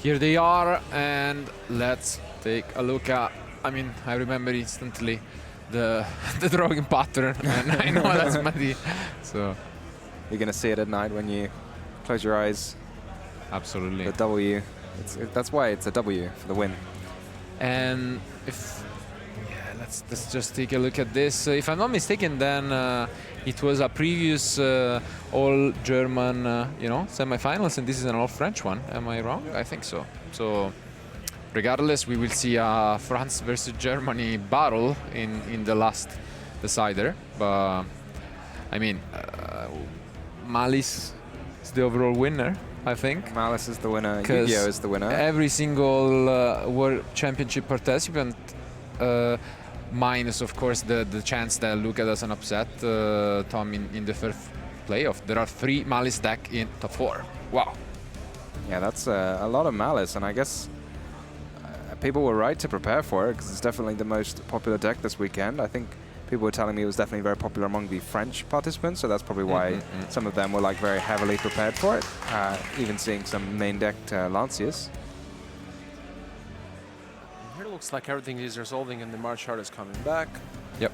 Here they are, and let's take a look at. I mean, I remember instantly the drawing pattern, and I know that's Mathis. So you're gonna see it at night when you close your eyes. Absolutely. The W. That's why it's a W for the win. And if let's just take a look at this. If I'm not mistaken, then it was a previous all German, semifinals, and this is an all French one. Am I wrong? I think so. So, regardless, we will see a France versus Germany battle in the last decider. But I mean, Mathis is the overall winner, I think. Mathis is the winner. Yu-Gi-Oh is the winner. Every single World Championship participant, minus, of course, the chance that look at as an upset, Tom, in the first playoff. There are 3 Mathis deck in top 4. Wow. Yeah, that's a lot of Mathis, and I guess people were right to prepare for it because it's definitely the most popular deck this weekend. I think people were telling me it was definitely very popular among the French participants, so that's probably why some of them were like very heavily prepared for it, even seeing some main decked Lanciers. Here it looks like everything is resolving and the March chart is coming back. Yep.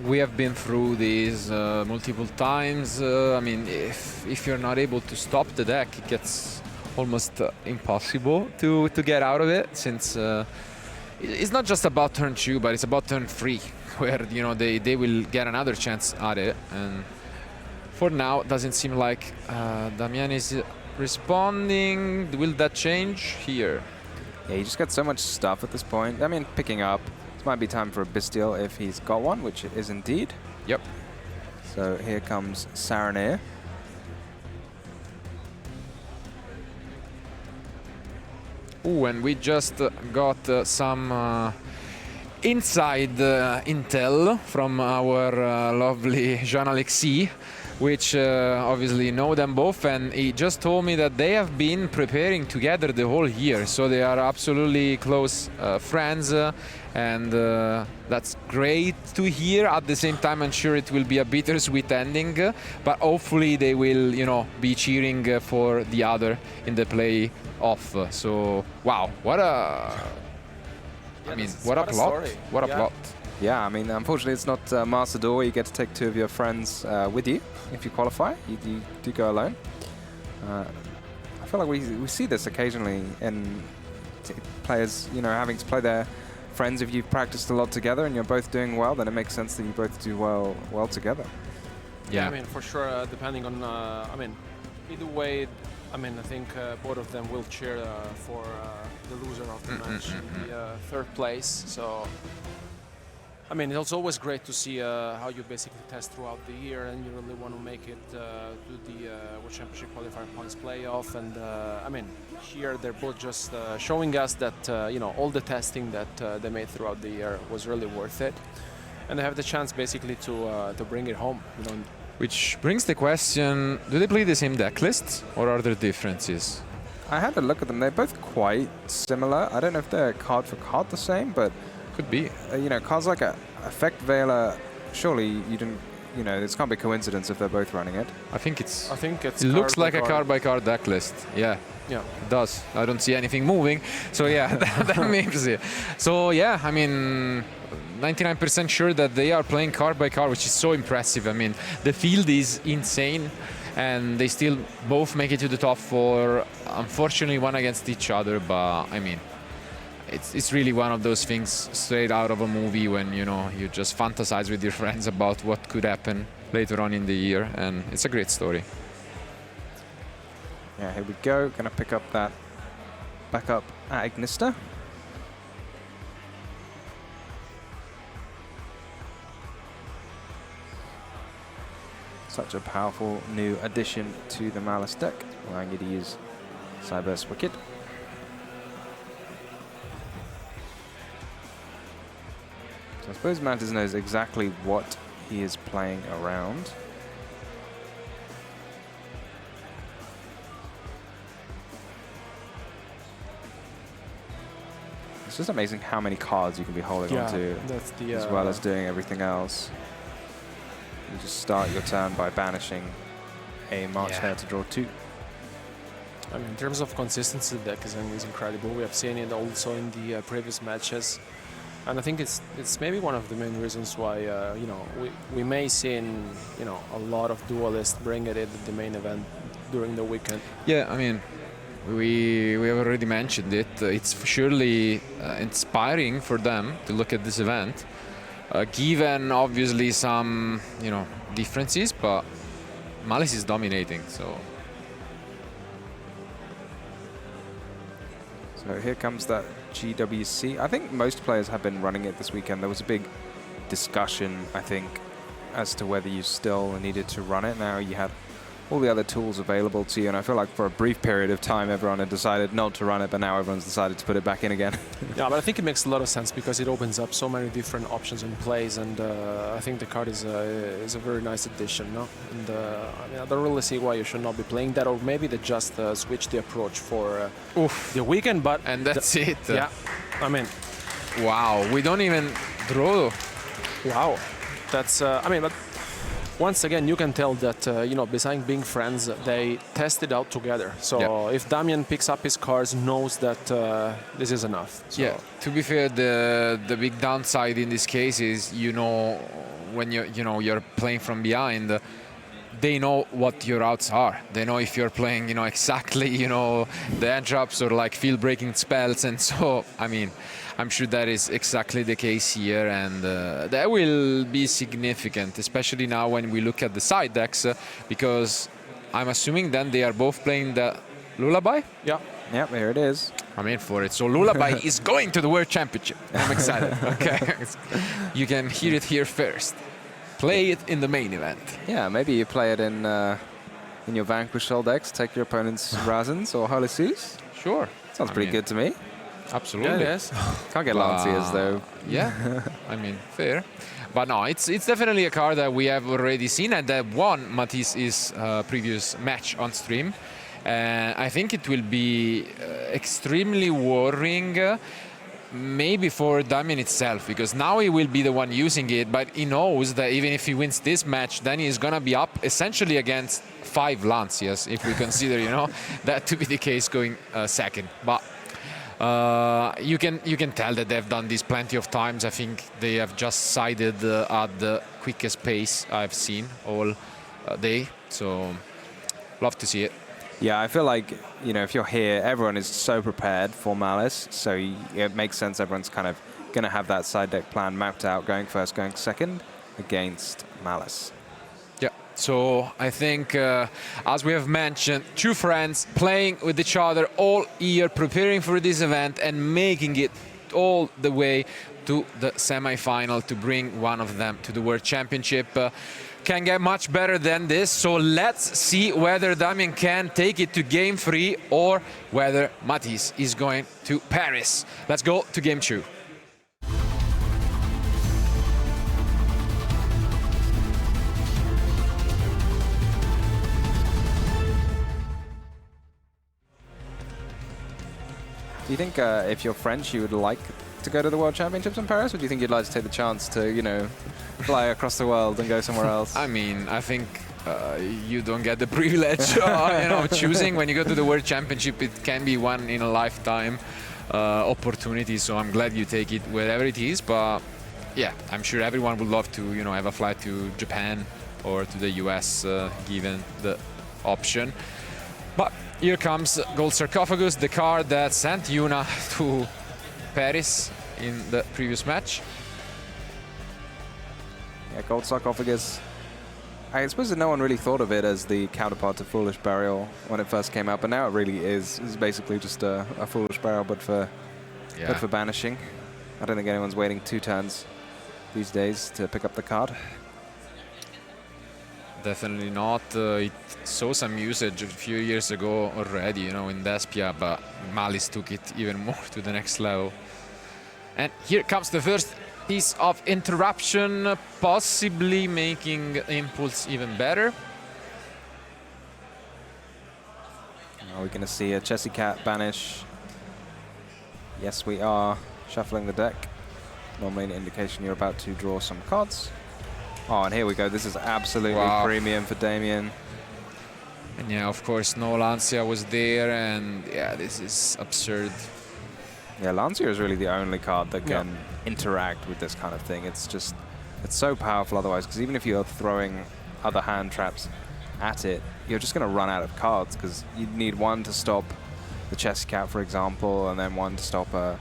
We have been through these multiple times. I mean, if you're not able to stop the deck, it gets almost impossible to get out of it, since it's not just about turn 2, but it's about turn 3, where they will get another chance at it. And for now, it doesn't seem like Damien is responding. Will that change here? Yeah, you just got so much stuff at this point. I mean, picking up. This might be time for a Bestial if he's got one, which it is indeed. Yep. So here comes Saranir. Ooh, and we just got some inside intel from our lovely Jean-Alexis, which obviously know them both, and he just told me that they have been preparing together the whole year, so they are absolutely close friends, and that's great to hear. At the same time, I'm sure it will be a bittersweet ending, but hopefully they will, be cheering for the other in the play-off. So, wow, what a... I mean, what a plot. What a plot. Yeah, I mean, unfortunately, it's not Master Duel where you get to take 2 of your friends with you if you qualify. You do go alone. I feel like we see this occasionally in players, having to play their friends. If you've practiced a lot together and you're both doing well, then it makes sense that you both do well together. Yeah, I mean, for sure, depending on, either way, I think both of them will cheer for the loser of the match in the 3rd place. So, I mean, it's always great to see how you basically test throughout the year, and you really want to make it to the World Championship qualifying points playoff. And I mean, here they're both just showing us that all the testing that they made throughout the year was really worth it, and they have the chance basically to bring it home. Which brings the question: do they play the same deck lists, or are there differences? I had a look at them. They're both quite similar. I don't know if they're card for card the same, but could be. Cards like Effect Veiler, surely you didn't, this can't be a coincidence if they're both running it. I think it's it looks like a card by card deck list. Yeah. Yeah. It does. I don't see anything moving. So yeah, that makes it. So yeah, I mean, 99% sure that they are playing card by card, which is so impressive. I mean, the field is insane, and they still both make it to the top 4. Unfortunately, one against each other, but I mean, it's really one of those things straight out of a movie when you just fantasize with your friends about what could happen later on in the year, and it's a great story. Yeah, here we go. Gonna pick up that backup at Ignista. Such a powerful new addition to the Malice deck, allowing you to use Cyberse Wicked. So I suppose Mathis knows exactly what he is playing around. It's just amazing how many cards you can be holding onto, as well as doing everything else. You just start your turn by banishing a March Hare to draw 2. I mean, in terms of consistency, the deck is incredible. We have seen it also in the previous matches, and I think it's maybe one of the main reasons why you know, we may see a lot of duelists bring it at the main event during the weekend. Yeah, I mean, we have already mentioned it. It's surely inspiring for them to look at this event, given obviously some differences, but Mathis is dominating, so. So here comes that GWC. I think most players have been running it this weekend. There was a big discussion, I think, as to whether you still needed to run it. Now you had all the other tools available to you, and I feel like for a brief period of time everyone had decided not to run it, but now everyone's decided to put it back in again. Yeah, but I think it makes a lot of sense because it opens up so many different options and plays, and I think the card is a very nice addition, no? And I mean, I don't really see why you should not be playing that, or maybe they just switch the approach for the weekend, but... And that's it. Yeah, I mean... Wow, we don't even draw. Wow, that's... I mean, but... Once again, you can tell that, besides being friends, they test it out together. So if Damien picks up his cards, knows that this is enough. So Yeah, to be fair, the big downside in this case is, when you're playing from behind, they know what your outs are. They know if you're playing, exactly, the edge drops or like field breaking spells. And so, I mean, I'm sure that is exactly the case here, and that will be significant, especially now when we look at the side decks, because I'm assuming then they are both playing the Lullaby? Yeah. Yep, here it is. I'm in for it. So Lullaby is going to the World Championship. I'm excited. Okay, you can hear it here first. Play it in the main event. Yeah, maybe you play it in your Vanquish Soul decks, take your opponent's Razens or Holisus. Sure. Sounds pretty good to me. Absolutely. Yeah, yes. Can't get Lanciers though. Yeah, I mean, fair. But no, it's definitely a card that we have already seen and that won Mathis' previous match on stream. I think it will be extremely worrying, maybe for Damien itself, because now he will be the one using it, but he knows that even if he wins this match, then he's going to be up essentially against 5 Lanciers, if we consider, that to be the case going second. But you can tell that they've done this plenty of times. I think they have just sided at the quickest pace I've seen all day. So love to see it. Yeah, I feel like, if you're here, everyone is so prepared for Malice. So it makes sense everyone's kind of going to have that side deck plan mapped out, going first, going second against Malice. Yeah, so I think, as we have mentioned, 2 friends playing with each other all year, preparing for this event and making it all the way to the semi-final to bring one of them to the World Championship. Can get much better than this, so let's see whether Damien can take it to game 3 or whether Mathis is going to Paris. Let's go to game 2. Do you think if you're French, you would like to go to the World Championships in Paris, or do you think you'd like to take the chance to, fly across the world and go somewhere else? I mean, I think you don't get the privilege of choosing. When you go to the World Championship, it can be one in a lifetime opportunity, so I'm glad you take it wherever it is. But yeah, I'm sure everyone would love to, have a flight to Japan or to the US, given the option. But here comes Gold Sarcophagus, the card that sent Yuna to Paris in the previous match. Yeah, Gold Sarcophagus. I suppose that no one really thought of it as the counterpart to Foolish Burial when it first came out, but now it really is. It's basically just a Foolish Burial, but for banishing. I don't think anyone's waiting 2 turns these days to pick up the card. Definitely not. It saw some usage a few years ago already, in Despia, but Malice took it even more to the next level. And here comes the first piece of interruption, possibly making Impulse even better. Are we going to see a Chessy Cat banish? Yes, we are. Shuffling the deck. Normally an indication you're about to draw some cards. Oh, and here we go. This is absolutely premium for Damien. And yeah, of course, no Lancia was there, and yeah, this is absurd. Yeah, Lancia is really the only card that Yeah. can interact with this kind of thing. It's just, it's so powerful otherwise, because even if you're throwing other hand traps at it, you're just going to run out of cards, because you need one to stop the Chess Cat, for example, and then one to stop a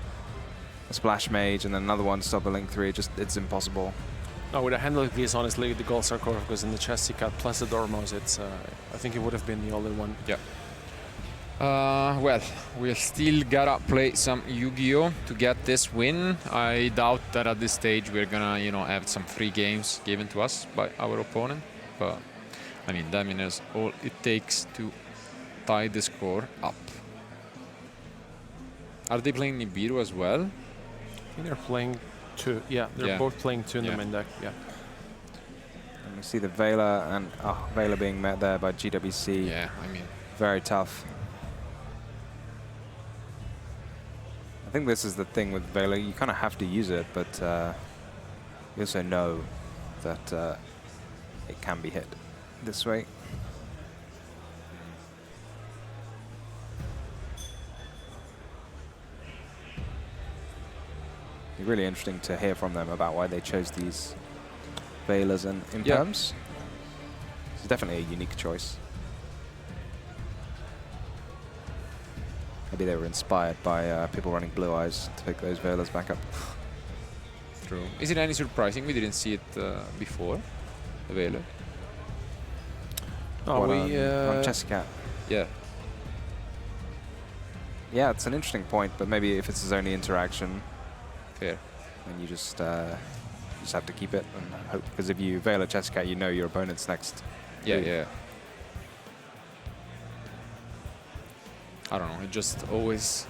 Splash Mage, and then another one to stop a Link 3. It's impossible. No, with a hand like this, honestly, the goals are covered because in the Chessy Cat plus the Dormouse, it's I think it would have been the only one. Yeah. Well, we'll still gotta play some Yu-Gi-Oh! To get this win. I doubt that at this stage we're gonna, you know, have some free games given to us by our opponent. But, I mean, Damien has all it takes to tie the score up. Are they playing Nibiru as well? I think they're playing two. Yeah, they're both playing two in the main deck. Yeah. And we see the Vela, and Vela being met there by GWC. Yeah, I mean, Very tough. I think this is the thing with Vela. You kind of have to use it, but you also know that it can be hit this way. It's really interesting to hear from them about why they chose these Velas and Imperms. It's definitely a unique choice. Maybe they were inspired by people running Blue Eyes to pick those Velas back up. true. Is it any surprising we didn't see it before? The Vela? No, What, we on Chessicat. Yeah. Yeah, it's an interesting point, but maybe if it's his only interaction, Fair. then you just have to keep it and hope. Because if you Veil a Chessicat, you know your opponent's next. Yeah, move. yeah. I don't know. It just always,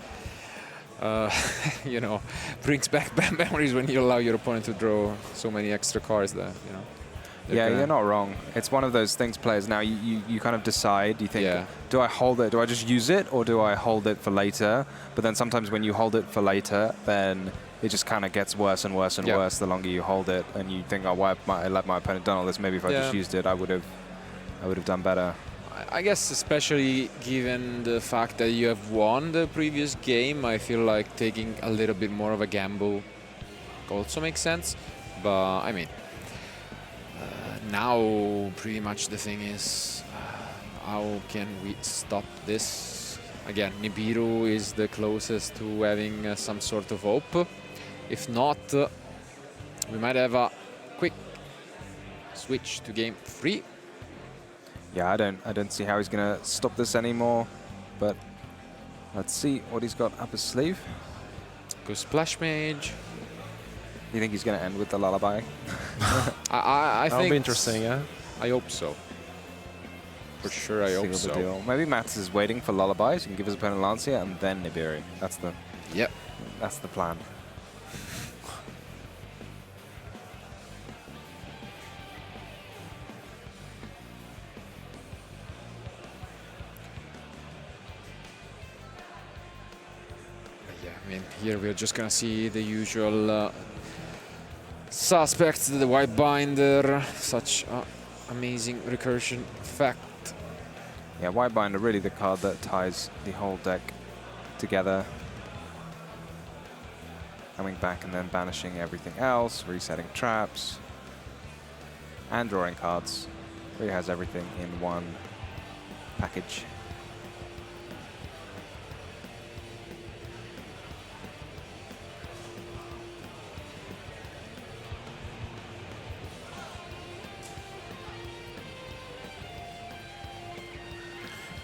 you know, brings back bad memories when you allow your opponent to draw so many extra cards there. You know. Yeah, you're not wrong. It's one of those things, players. Now you kind of decide. You think, do I hold it? Do I just use it, or do I hold it for later? But then sometimes when you hold it for later, then it just kind of gets worse and worse and worse the longer you hold it, and you think, oh, why might I let my opponent done all this? Maybe if I just used it, I would have done better. I guess especially given the fact that you have won the previous game, I feel like taking a little bit more of a gamble also makes sense. But I mean, now pretty much the thing is, how can we stop this? Again, Nibiru is the closest to having some sort of hope. If not, we might have a quick switch to game 3. Yeah, I don't see how he's gonna stop this anymore, but let's see what he's got up his sleeve. Go Splash Mage. You think he's gonna end with the Lullaby? I That'll think be interesting, yeah. I hope so. For sure, I hope so. Deal. Maybe Mathis is waiting for Lullabies. He can give his opponent Lancia and then Nibiru. That's the plan. Yeah, I mean, here we're just gonna see the usual suspects, the White Binder, such amazing recursion effect. Yeah, White Binder really the card that ties the whole deck together. Coming back and then banishing everything else, resetting traps, and drawing cards. Really has everything in one package.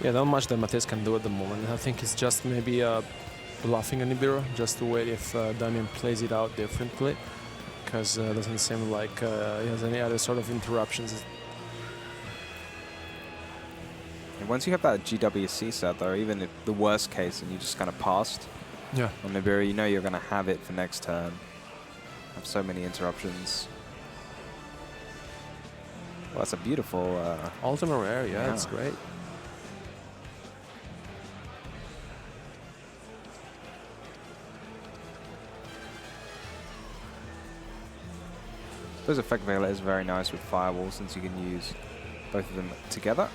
Yeah, not much that Mathis can do at the moment. I think it's just maybe bluffing a Nibiru, just to wait if Damien plays it out differently, because it doesn't seem like he has any other sort of interruptions. And once you have that GWC set, though, even if the worst case and you just kind of passed on Nibiru, you know you're going to have it for next turn. Have so many interruptions. Well, that's a beautiful... Ultimate rare, yeah, that's great. I suppose Effect Veiler is very nice with Firewall since you can use both of them together.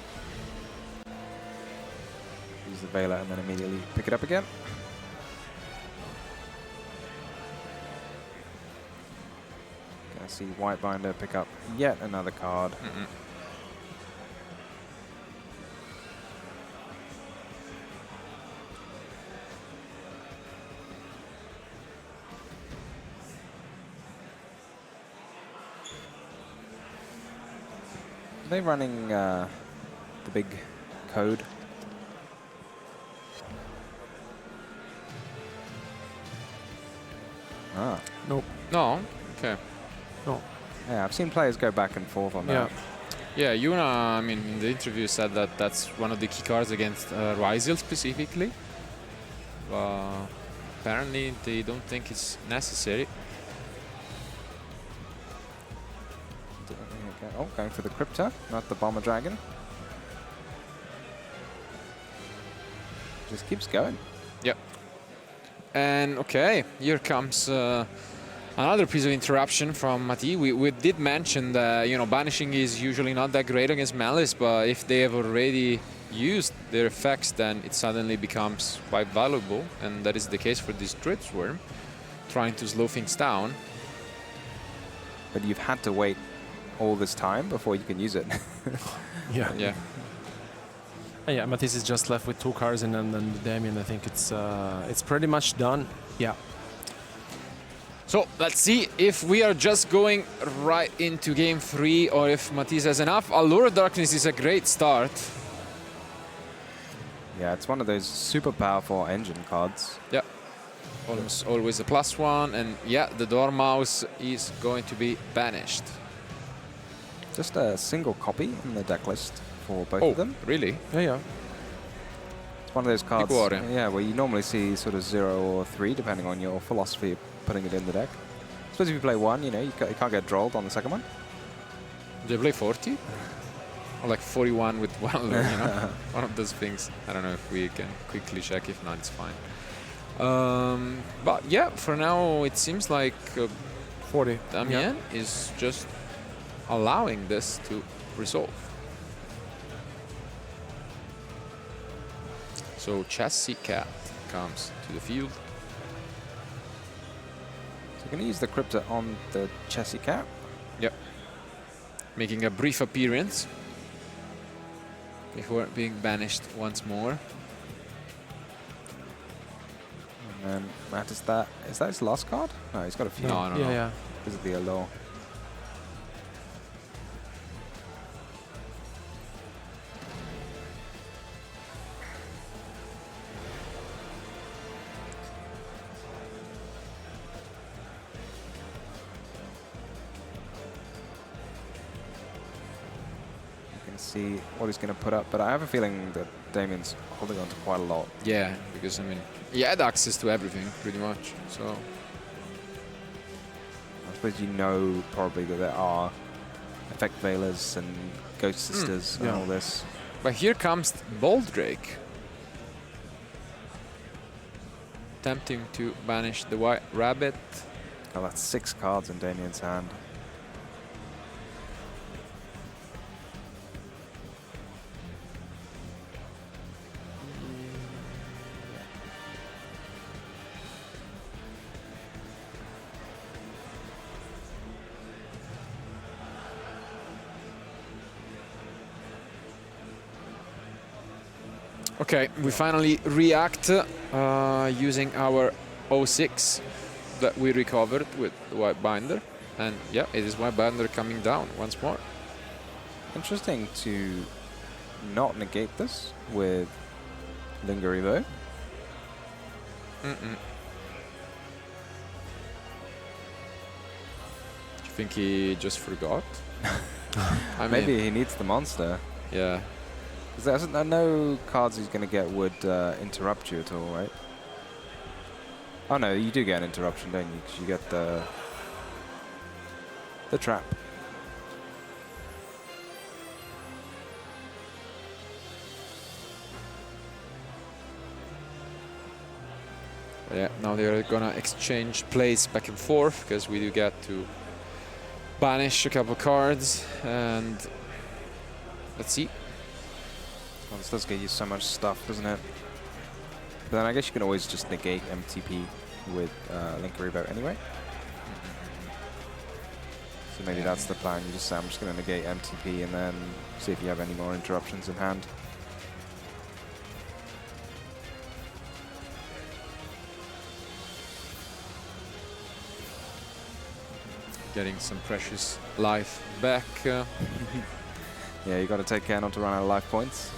use the Veiler and then immediately pick it up again. Gonna see White Binder pick up yet another card. Are they running the big code? Ah. Nope. No? Okay. No. Yeah, I've seen players go back and forth on Yeah. that. Yeah, Yuna, I mean, in the interview said that that's one of the key cards against Ryzel specifically. Apparently, they don't think it's necessary. Okay. Oh, going for the Crypto, not the Bomber Dragon. Just keeps going. Yep. And okay, here comes another piece of interruption from Mathis. We did mention that, you know, banishing is usually not that great against Malice, but if they have already used their effects, then it suddenly becomes quite valuable, and that is the case for this Dread Swarm, trying to slow things down. But you've had to wait all this time before you can use it. Yeah. Yeah. Yeah, Mathis is just left with 2 cards, and then Damien, I think it's pretty much done. Yeah. So let's see if we are just going right into game 3 or if Mathis has enough. Allure of Darkness is a great start. Yeah, it's one of those super powerful engine cards. Yeah. Almost always a +1, and yeah, the Dormouse is going to be banished. Just a single copy in the deck list for both Oh, of them. really? Yeah, yeah. It's one of those cards, warrior. yeah, where you normally see sort of 0 or 3, depending on your philosophy of putting it in the deck. I suppose if you play 1, you know, you can't get drolled on the second one. Do they play 40? Or like 41 with one alone, you know? One of those things. I don't know if we can quickly check. If not, it's fine. But yeah, for now, it seems like 40. Damien is just allowing this to resolve. So Chassis Cat comes to the field. So you're going to use the Crypto on the Chassis Cat. Yep. Making a brief appearance before being banished once more. And then Matt, is that his last card? No, he's got a few. No, no, Yeah, no. yeah. This is the Allure. See what he's going to put up, but I have a feeling that Damien's holding on to quite a lot. Yeah, because I mean, he had access to everything pretty much. So I suppose you know probably that there are Effect Veilers and Ghost Sisters and yeah. all this. but here comes Bold Drake, attempting to banish the White Rabbit. Oh, that's 6 cards in Damien's hand. Okay, we finally react using our 06 that we recovered with the White Binder. And yeah, it is White Binder coming down once more. Interesting to not negate this with Linger Evo. Do you think he just forgot? I mean, Maybe he needs the monster. yeah. Because there's no cards he's going to get would interrupt you at all, right? Oh no, you do get an interruption, don't you? Because you get the trap. Yeah, now they're gonna exchange plays back and forth because we do get to banish a couple cards, and let's see. Well, this does get you so much stuff, doesn't it? But then I guess you can always just negate MTP with Link Revote anyway. So maybe that's the plan. You just say, I'm just going to negate MTP and then see if you have any more interruptions in hand. Getting some precious life back. Yeah, you got to take care not to run out of life points.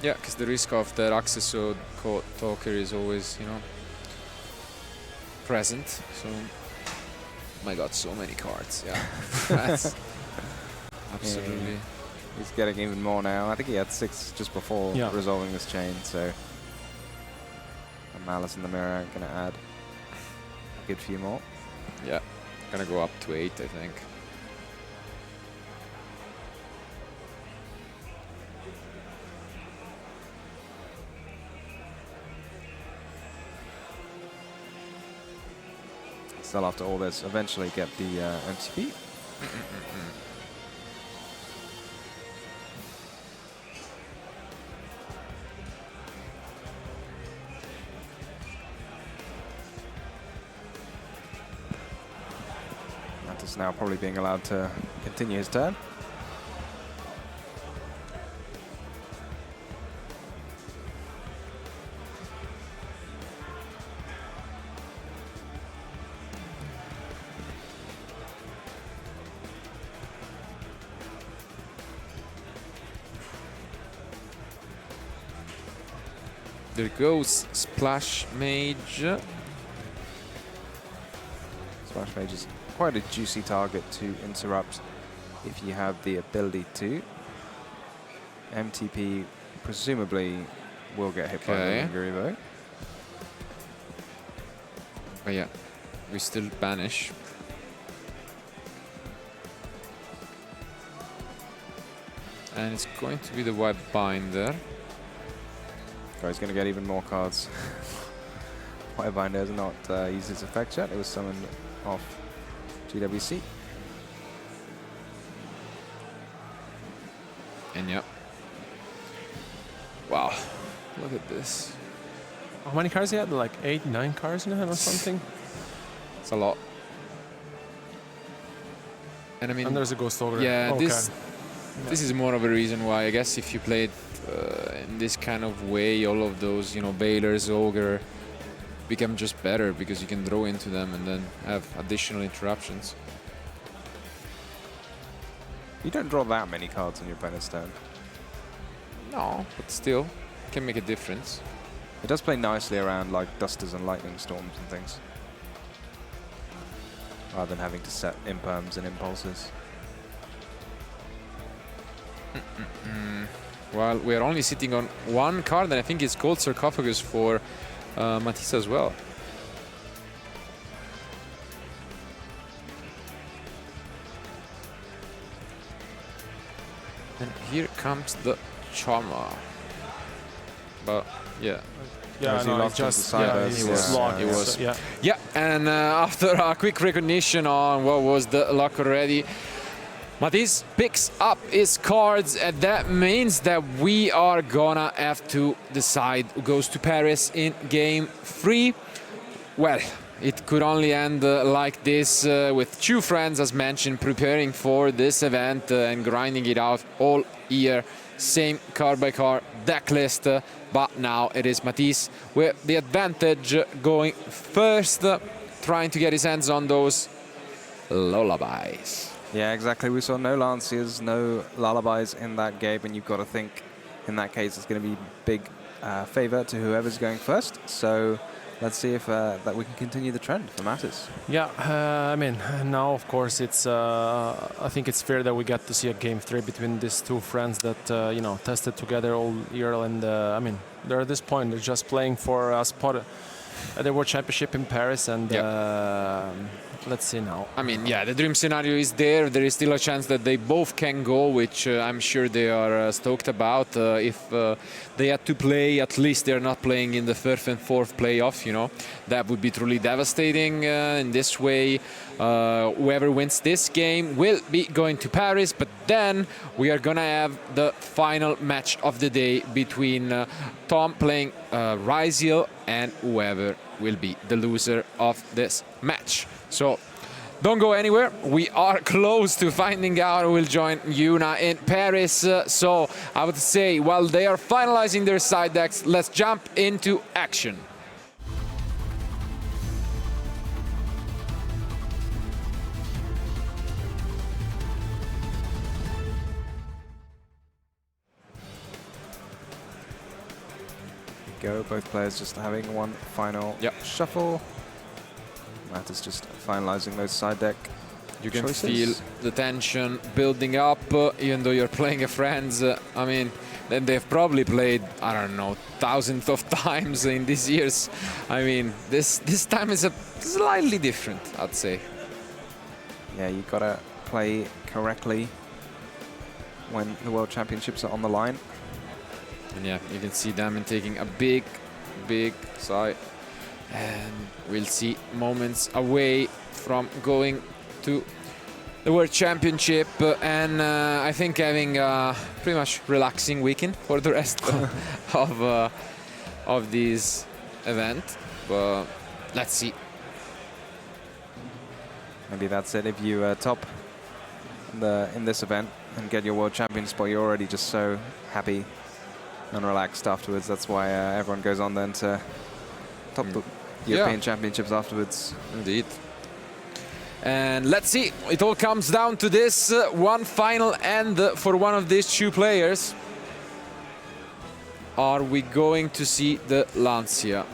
Yeah, because the risk of that access talker is always, you know, present. So, my God, so many cards. Yeah, that's absolutely. Yeah. He's getting even more now. I think he had 6 just before resolving this chain. So, a Malice in the Mirror going to add a good few more. Yeah, gonna go up to 8, I think. Still, after all this, eventually get the MTP. Mathis now probably being allowed to continue his turn. There goes Splash Mage. Splash Mage is quite a juicy target to interrupt if you have the ability to. MTP presumably will get hit by the Revote. But yeah, we still banish. And it's going to be the White Binder. He's going to get even more cards. White Binder has not used its effect yet. It was summoned off GWC. And yeah. Wow. Look at this. How many cards he had? Like 8, 9 cards in hand or something? It's a lot. And I mean... And there's a Ghost Ogre. Yeah, okay. This is more of a reason why, I guess, if you played in this kind of way, all of those, you know, Bailers, Ogre, become just better because you can draw into them and then have additional interruptions. You don't draw that many cards on your opponent's turn. No, but still, can make a difference. It does play nicely around like Dusters and Lightning Storms and things, rather than having to set imperms and impulses. Well, we're only sitting on 1 card, and I think it's called Sarcophagus for Mathis as well. And here comes the Charmer. But yeah. Yeah, no, lost just he was locked. It was. Yeah. Yeah, and after a quick recognition on what was the lock already, Mathis picks up his cards, and that means that we are gonna have to decide who goes to Paris in game 3. Well, it could only end like this with 2 friends, as mentioned, preparing for this event and grinding it out all year. Same card by card deck list, but now it is Mathis with the advantage going first, trying to get his hands on those lullabies. Yeah, exactly. We saw no Lanciers, no Lullabies in that game, and you've got to think, in that case, it's going to be big favor to whoever's going first. So let's see if that we can continue the trend for Mathis. Yeah, I mean, now of course it's. I think it's fair that we get to see a game 3 between these 2 friends that you know, tested together all year, and I mean, they're at this point they're just playing for a spot the World Championship in Paris, and let's see now. I mean, yeah, the dream scenario is there. There is still a chance that they both can go, which I'm sure they are stoked about. If they had to play, at least they're not playing in the third and fourth playoff, you know. That would be truly devastating in this way. Whoever wins this game will be going to Paris, but then we are going to have the final match of the day between Tom playing Ryziel and whoever will be the loser of this match. So don't go anywhere. We are close to finding out who will join Yuna in Paris. So I would say while they are finalizing their side decks, let's jump into action. Go, both players just having one final shuffle. Mathis just finalizing those side deck You can choices. feel the tension building up, even though you're playing a friends. I mean, then they've probably played, I don't know, thousands of times in these years. I mean, this time is a slightly different, I'd say. Yeah, you gotta play correctly when the World Championships are on the line. And yeah, you can see Damien taking a big, big side. And we'll see moments away from going to the World Championship, and I think having a pretty much relaxing weekend for the rest of this event. But let's see. Maybe that's it. If you top in this event and get your World Champion spot, you're already just so happy and relaxed afterwards. That's why everyone goes on then to top the European Championships afterwards. Indeed. And let's see, it all comes down to this one final end for one of these two players. Are we going to see the Lancia?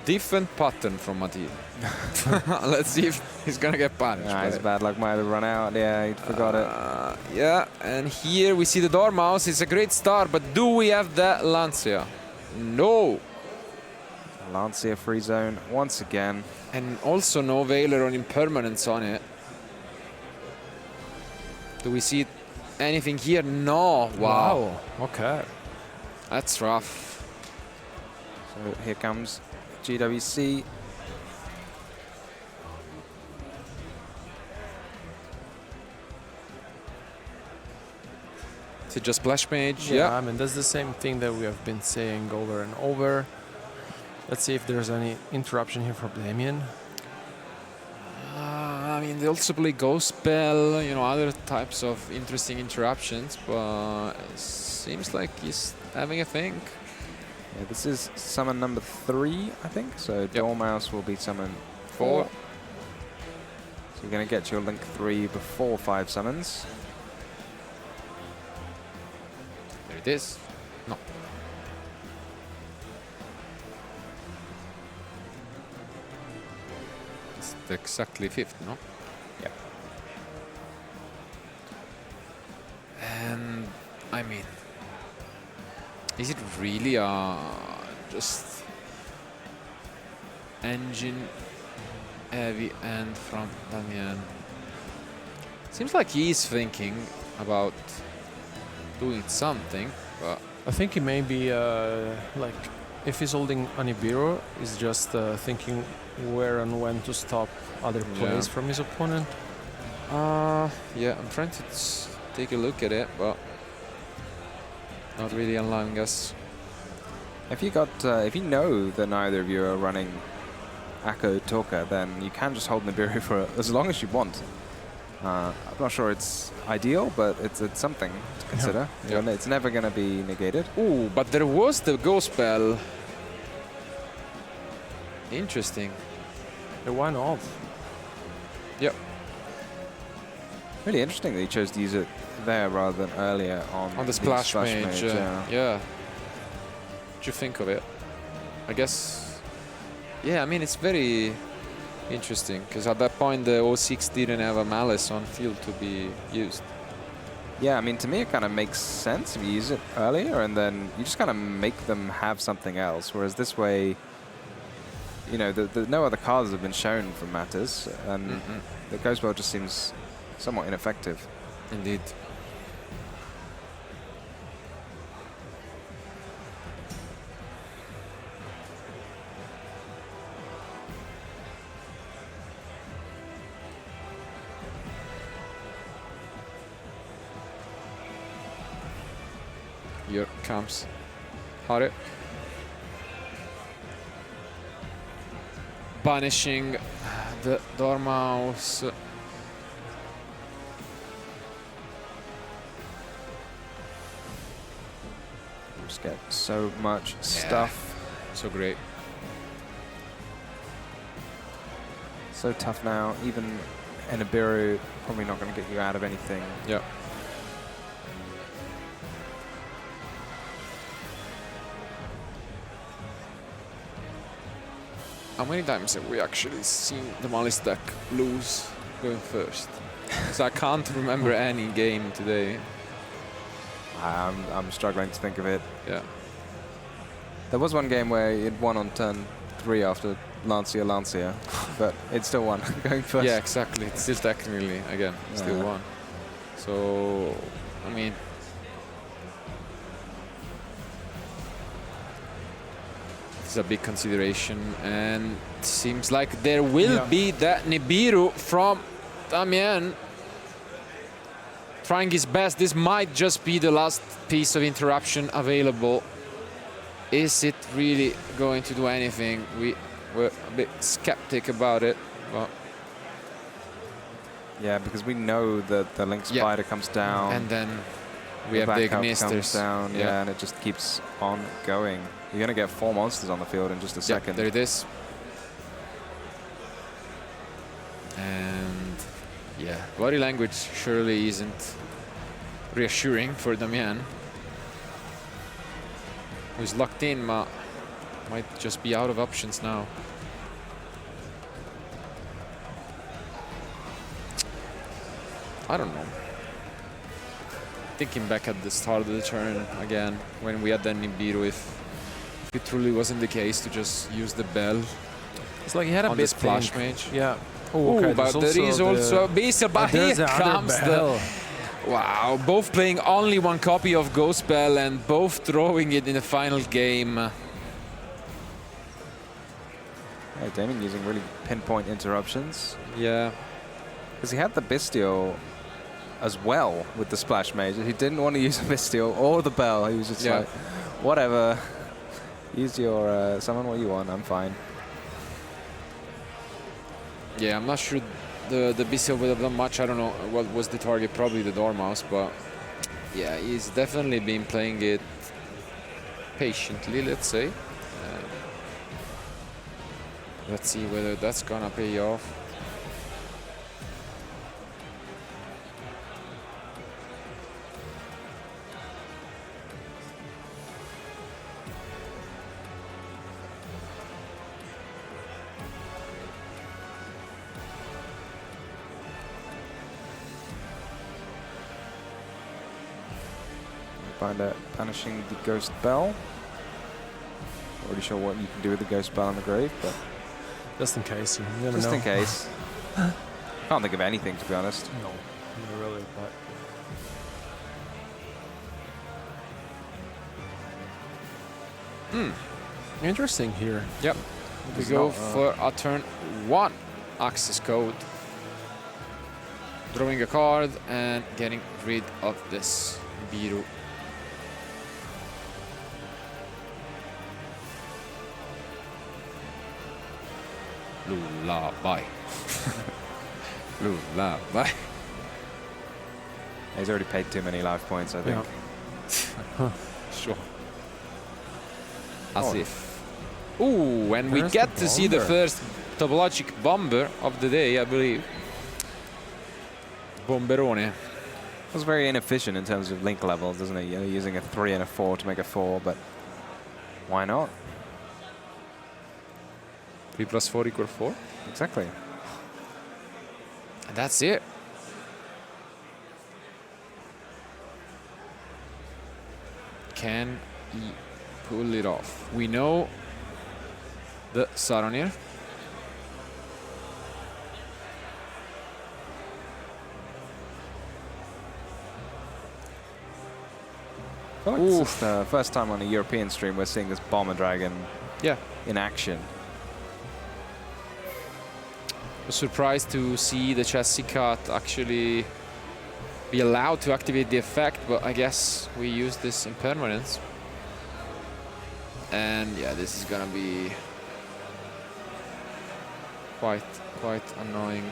Different pattern from Mathis. Let's see if he's gonna get punished. Nah, his bad luck might have run out. Yeah, he forgot it. Yeah, and here we see the Dormouse. It's a great start, but do we have that Lancia? No. Lancia free zone once again. And also no Veiler or Impermanence on it. Do we see anything here? No. Wow. Okay. That's rough. So here comes GWC. Is it just Splash Mage? Yeah, I mean, that's the same thing that we have been saying over and over. Let's see if there's any interruption here for Damien. I mean, they also play Ghost Spell, you know, other types of interesting interruptions, but it seems like he's having a think. Yeah, this is summon number 3, I think. So Dormouse will be summon 4. So you're going to get your Link 3 before 5 summons. There it is. No. It's exactly 5th, no? Yep. And I mean, is it really just engine heavy end from Damien? Seems like he's thinking about doing something, but I think he may be like, if he's holding Anibiro, he's just thinking where and when to stop other plays from his opponent. yeah, I'm trying to take a look at it, but not really allowing us. If you know that neither of you are running Akko Torka, then you can just hold Nibiru for as long as you want. I'm not sure it's ideal, but it's something to consider. Yeah. It's never going to be negated. Ooh, but there was the Ghost Spell. Interesting. Yeah, why not? Yep. Really interesting that he chose to use it there rather than earlier on The Splash Mage. yeah. Yeah. What do you think of it? I guess, yeah, I mean, it's very interesting, because at that point the 06 didn't have a Malice on field to be used. Yeah, I mean, to me, it kind of makes sense if you use it earlier, and then you just kind of make them have something else. Whereas this way, you know, no other cards have been shown from Mathis, and the Ghost Bell just seems somewhat ineffective. Indeed. Here comes Hare. Punishing the Dormouse. Just get so much stuff. So great. So tough now. Even Enibiru probably not going to get you out of anything. Yeah. How many times have we actually seen the Malice deck lose going first? So I can't remember any game today. I'm struggling to think of it. Yeah. There was one game where it won on turn 3 after Lancia, but it still won going first. Yeah, exactly. It's still technically, again, still won. So, I mean, it's a big consideration, and it seems like there will be that Nibiru from Damien trying his best. This might just be the last piece of interruption available. Is it really going to do anything? We were a bit skeptic about it. But yeah, because we know that the Link Spider comes down. And then we have the comes Ignisters. down, and it just keeps on going. You're going to get 4 monsters on the field in just a second. There it is. And yeah, body language surely isn't reassuring for Damien, who's locked in, but might just be out of options now. I don't know. Thinking back at the start of the turn again, when we had the Nibiru, if it truly wasn't the case to just use the bell. It's like he had a on bit the splash mage. Yeah. Oh, okay, but there is also a Beast, but here comes the... Wow, both playing only one copy of Ghost Bell and both throwing it in the final game. Yeah, Damien using really pinpoint interruptions. Yeah. Because he had the Bestial as well with the Splash Mage. He didn't want to use a Bestial or the Bell. He was just like, whatever. Use your summon what you want, I'm fine. Yeah, I'm not sure the Bestial would have done much. I don't know what was the target, probably the Dormouse, but yeah, he's definitely been playing it patiently, let's say. Let's see whether that's gonna pay off. Find out punishing the Ghost Bell. Already sure what you can do with the Ghost Bell on the grave, but just in case, you never know. Just in case. Can't think of anything, to be honest. No, not really, but... Interesting here. Yep. We go for a turn 1 access code. Drawing a card and getting rid of this Biru. Lullaby. Lullaby. He's already paid too many life points, I think. Yeah. Sure. As if. Ooh, and we get to see the first topologic bomber of the day, I believe. Bomberone. It was very inefficient in terms of link levels, doesn't it? You're using a 3 and a 4 to make a 4, but why not? 3 plus 4 equal 4? Exactly. And that's it. can he pull it off? We know the Saronir. I feel like this is the first time on a European stream we're seeing this Bomber Dragon in action. I was surprised to see the chassis cut actually be allowed to activate the effect, but I guess we use this impermanence. And yeah, this is gonna be quite annoying.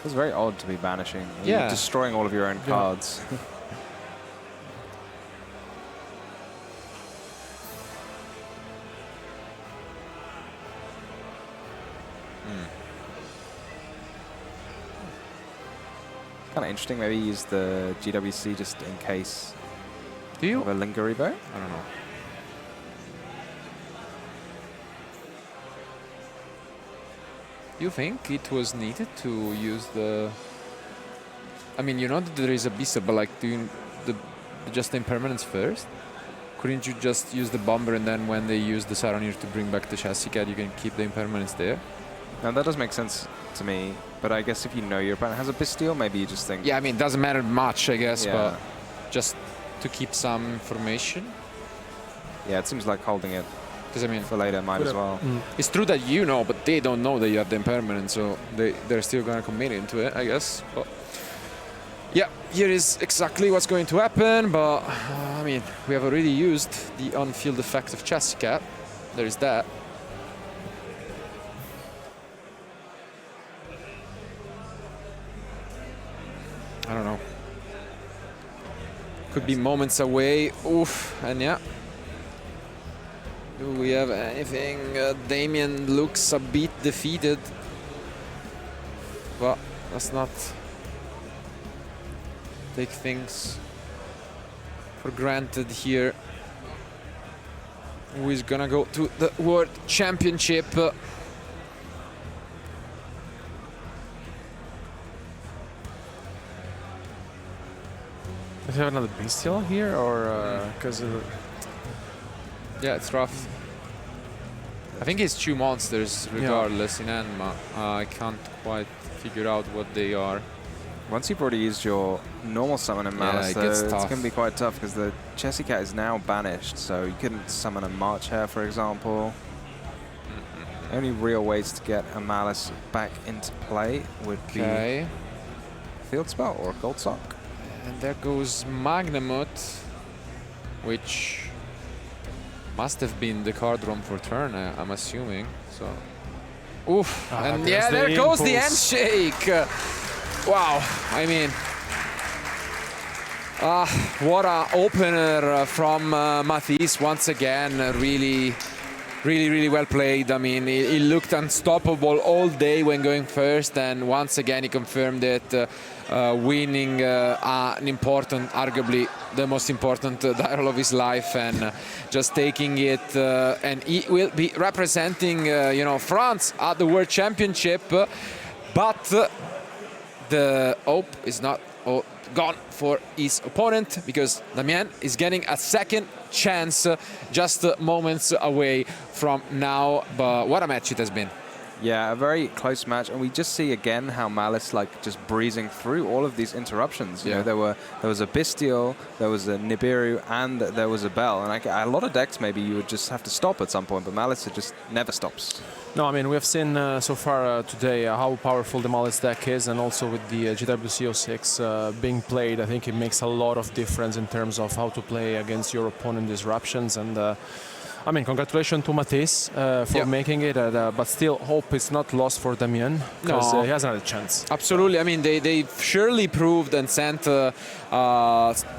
It's very odd to be banishing. You're destroying all of your own cards. Kind of interesting. Maybe use the GWC just in case. Do you? Of a Lingari bow? I don't know. Do you think it was needed to use the... I mean, you know that there is a Bisa, but like doing just the impermanence first? Couldn't you just use the bomber and then when they use the Saronir to bring back the chassis cat, you can keep the impermanence there? Now that does make sense to me, but I guess if you know your opponent has a Bestial, maybe you just think... Yeah, I mean, it doesn't matter much, I guess, but just to keep some information. Yeah, it seems like holding it Because I mean, for later might as well. It's true that you know, but they don't know that you have the impermanence, so they're still gonna commit into it, I guess. But yeah, here is exactly what's going to happen. But I mean, we have already used the on-field effect of chassis cat. There is that. I don't know. Could be moments away. Oof, and yeah. Do we have anything? Damien looks a bit defeated. But let's not take things for granted here. Who is gonna go to the World Championship? Does he have another Bestial here, or because yeah, it's rough. I think it's two monsters regardless in Enma. I can't quite figure out what they are. Once you've already used your normal summon in Malice, it gets it's tough. going to be quite tough because the Chessie Cat is now banished, so you couldn't summon a March Hare, for example. Only real ways to get a Malice back into play would be Field Spell or Gold Sock. And there goes Magnemut, which must have been the card drawn for turn, I'm assuming. So, oof! And yeah, there goes the handshake. Wow! I mean, what a opener from Mathis once again. Really well played. I mean, he looked unstoppable all day when going first, and once again he confirmed it, winning an important, arguably the most important battle of his life, and just taking it. And he will be representing, you know, France at the World Championship, but the hope is not gone for his opponent, because Damien is getting a second chance just moments away from now. But what a match it has been. Yeah, a very close match, and we just see again how Malice like just breezing through all of these interruptions. You know, there was a Bestial, there was a Nibiru, and there was a Bell, and a lot of decks maybe you would just have to stop at some point, but Malice it just never stops. No, I mean, we have seen so far today how powerful the Malice deck is, and also with the GWC06 being played, I think it makes a lot of difference in terms of how to play against your opponent disruptions. And I mean, congratulations to Mathis for making it, but still hope is not lost for Damien, because he has another chance. Absolutely. I mean, they surely proved and sent a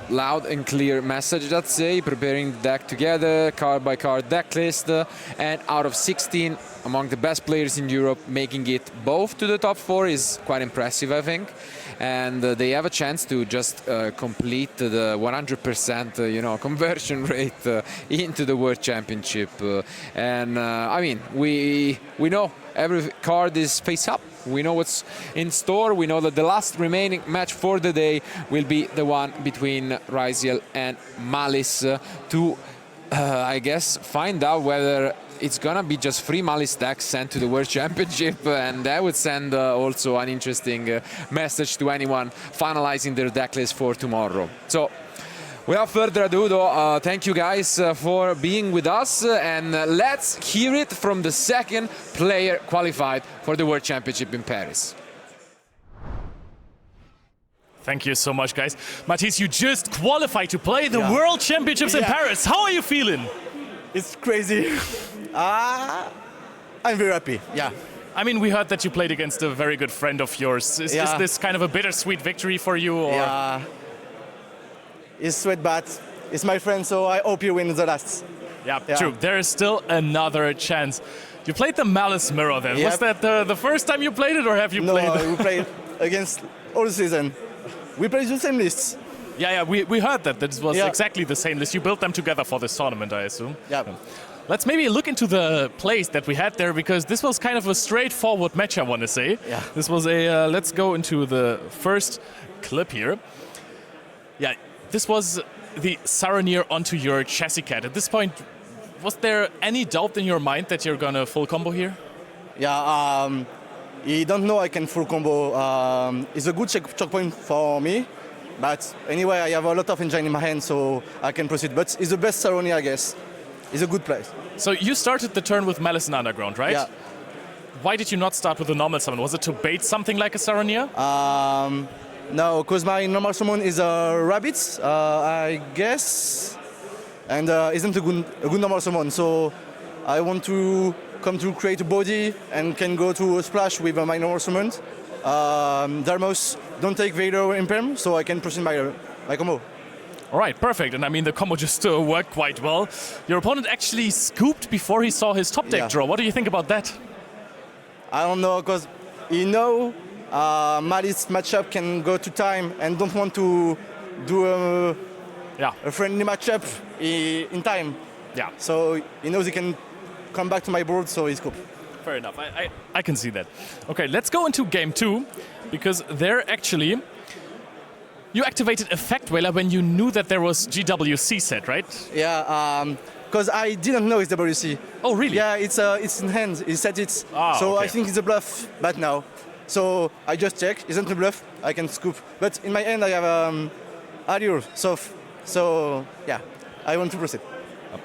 loud and clear message, let's say, preparing the deck together, card by card deck list, and out of 16 among the best players in Europe, making it both to the top 4 is quite impressive, I think. And they have a chance to just complete the 100% conversion rate into the World Championship. I mean, we know every card is face up. We know what's in store. We know that the last remaining match for the day will be the one between Raisiel and Malice to, I guess, find out whether it's gonna be just 3 Malice decks sent to the World Championship, and that would send also an interesting message to anyone finalizing their deck list for tomorrow. So, without further ado, though, thank you guys for being with us, and let's hear it from the second player qualified for the World Championship in Paris. Thank you so much, guys. Mathis, you just qualified to play the World Championships in Paris. How are you feeling? It's crazy. I'm very happy, yeah. I mean, we heard that you played against a very good friend of yours. Is this kind of a bittersweet victory for you? Or? Yeah. It's sweet, but it's my friend, so I hope you win the last. Yeah, true. There is still another chance. You played the Malice Mirror then. Yep. Was that the first time you played it, or have you played it? No, we played against all season. We played the same lists. Yeah, we heard that. That was exactly the same list. You built them together for this tournament, I assume. Yeah. Let's maybe look into the plays that we had there, because this was kind of a straightforward match, I want to say. Yeah. This was a, let's go into the first clip here. Yeah, this was the Saronir onto your Chassis Cat. At this point, was there any doubt in your mind that you're going to full combo here? Yeah, he don't know I can full combo. It's a good checkpoint for me. But anyway, I have a lot of engine in my hand, so I can proceed. But it's the best Saronir, I guess. It's a good play. So you started the turn with Malice and Underground, right? Yeah. Why did you not start with a normal summon? Was it to bait something like a Saronir? No, because my normal summon is a rabbit, I guess, and isn't a good normal summon. So I want to come to create a body and can go to a splash with my normal summon. Darmos don't take Vader Imperm, so I can proceed my combo. All right, perfect. And I mean, the combo just worked quite well. Your opponent actually scooped before he saw his top deck draw. What do you think about that? I don't know, because Malice matchup can go to time and don't want to do a friendly matchup in time. Yeah. So he knows he can come back to my board, so he scoop. Fair enough. I can see that. Okay, let's go into game 2, because there actually you activated Effect Whaler when you knew that there was GWC set, right? Yeah, because I didn't know it's WC. Oh, really? Yeah, it's in hand. He set it. So okay. I think it's a bluff, but now. So I just check. Isn't a bluff? I can scoop. But in my hand, I have Allure, soft. So yeah, I want to proceed.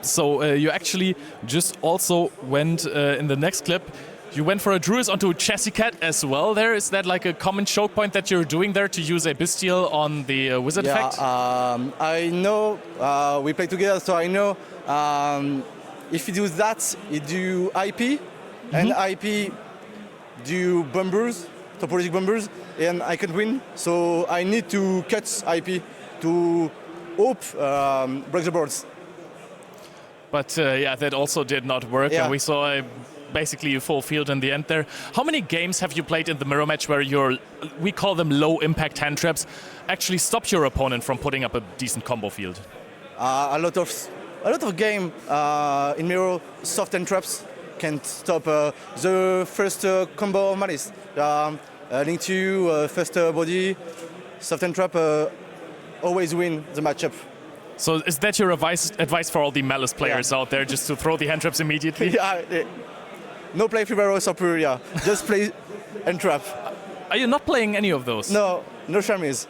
So you actually just also went in the next clip. You went for a Druid onto a Chassis Cat as well there. Is that like a common choke point that you're doing there to use a Bestial on the Wizard effect? I know. We play together, so I know. If he does that, he do IP, and IP do bombers, topologic bombers, and I can win. So I need to cut IP to hope break the boards. But yeah, that also did not work, Yeah. and we saw basically a full field in the end there. How many games have you played in the mirror match where your, we call them low impact hand traps, actually stopped your opponent from putting up a decent combo field? A lot of game in mirror soft hand traps can stop the first combo of Malice. Link to you, first body, soft hand trap always win the matchup. So is that your advice for all the Malice players out there, just to throw the hand traps immediately? Yeah, no play Fibaro Superior, just play and trap. Are you not playing any of those? No Charmies.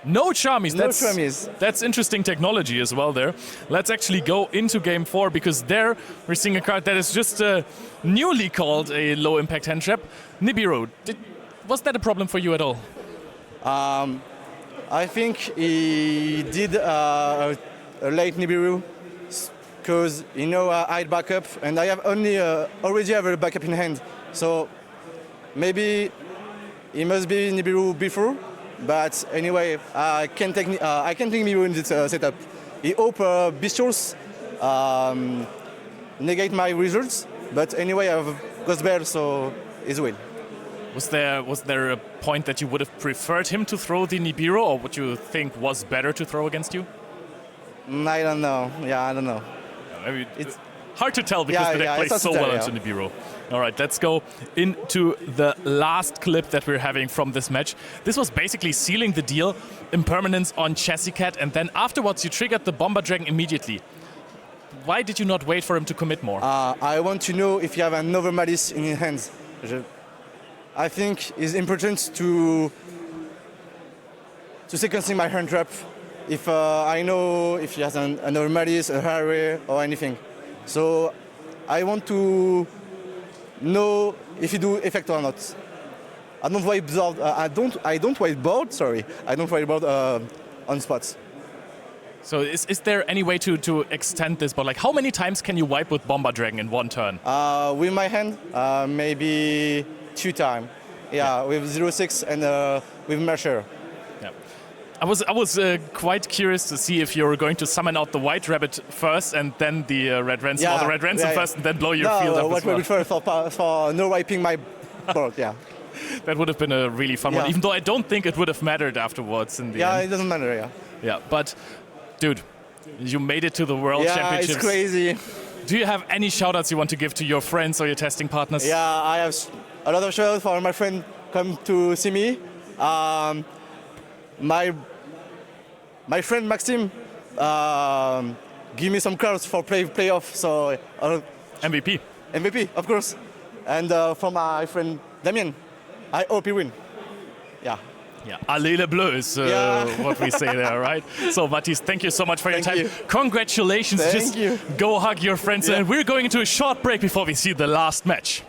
No Charmies. No Charmies. That's interesting technology as well there. Let's actually go into game 4, because there we're seeing a card that is just newly called a low impact hand trap. Nibiru. Was that a problem for you at all? I think he did a late Nibiru because I had backup and I have already have a backup in hand. So maybe he must be Nibiru before. But anyway, I can take Nibiru in this setup. He hope Bestials negate my results But anyway, I've got better, so it's win. Was there a point that you would have preferred him to throw the Nibiru, or what you think was better to throw against you? I don't know. Yeah, I don't know. Maybe It's hard to tell because the deck it's plays hard so to tell, well yeah. into Nibiru. All right, let's go into the last clip that we're having from this match. This was basically sealing the deal, impermanence on Chassis Cat, and then afterwards you triggered the Bomber Dragon immediately. Why did you not wait for him to commit more? I want to know if you have another Mathis in your hands. I think it's important to sequencing my hand trap if I know if he has another Mathis, a Harry, or anything. So I want to know if he do effect or not. I don't wipe board. I don't wipe board. Sorry, I don't wipe board on spots. So is there any way to extend this? But like, how many times can you wipe with Bomber Dragon in one turn? With my hand, maybe 2 times. Yeah, with 0-6 and with Measure. Yeah. I was quite curious to see if you're going to summon out the White Rabbit first and then the Red Ransom, or the Red Ransom first and then blow your field up White as well. Rabbit first for no wiping my board, yeah. That would have been a really fun one, even though I don't think it would have mattered afterwards in the end. It doesn't matter, yeah. Yeah, but dude, you made it to the World Championships. Yeah, it's crazy. Do you have any shoutouts you want to give to your friends or your testing partners? Yeah, I have a lot of shoutouts for my friend come to see me. My friend Maxime give me some cards for playoff, so MVP. MVP, of course. And for my friend Damien, I hope he win. Yeah. Yeah, allez le bleu is what we say there, right? So, Mathis, thank you so much for your time. You. Congratulations. Thank Just you. go hug your friends. And we're going into a short break before we see the last match.